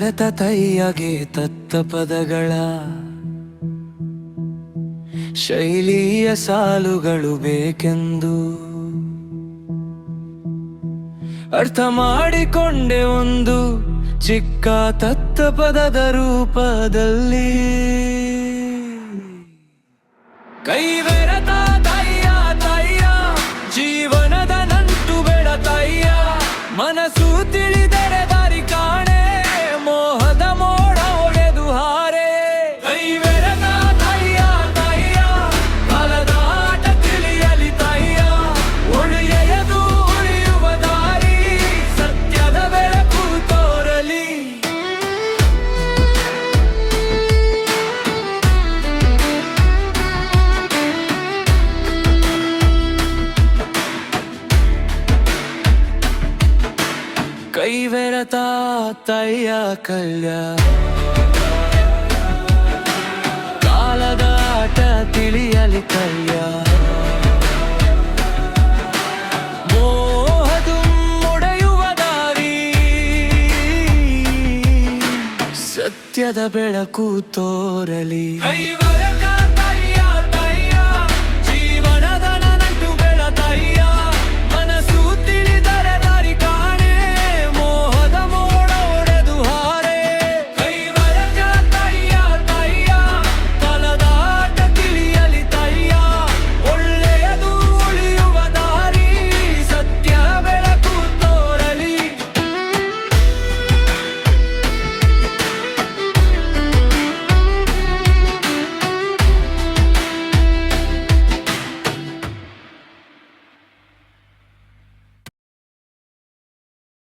ಬರತ ತೈಯಗೆ ತತ್ತ ಪದಗಳ ಶೈಲಿಯ ಸಾಲುಗಳು ಬೇಕೆಂದು ಅರ್ಥ ಮಾಡಿಕೊಂಡೆ ಒಂದು ಚಿಕ್ಕ ತತ್ತ ಪದದ ರೂಪದಲ್ಲಿ ಕೈವೆರತ ತಯ್ಯ ತಯ್ಯ ಜೀವನದ ನಂಟು ಬೇಡ ತಯ್ಯ ಮನಸ್ಸು ತಿಳಿದರೆ ದಾರಿ ಕಾಣೆ ಮೋಹದ ಮೋಡ ಒಡೆದು ಹಾರೆ ಕೈವೆರತ ತಯ್ಯ ತಯ್ಯ ಕಾಲದ ಆಟ ತಿಳಿಯಲಿ ತಯ್ಯ ಉಳಿಯದು ಉಳಿಯುವ ದಾರಿ ಸತ್ಯದ ಬೆಳಕು ತೋರಲಿ ಕೈವೆರತ ತಯ್ಯ ಕಲ್ಯ ಕಾಲದ ಆಟ ತಿಳಿಯಲಿ ಕಲ್ಯ ಮೋಹದು ಮುಡೆಯುವ ದಾರಿ ಸತ್ಯದ ಬೆಳಕು ತೋರಲಿ ಕೈವೆರತ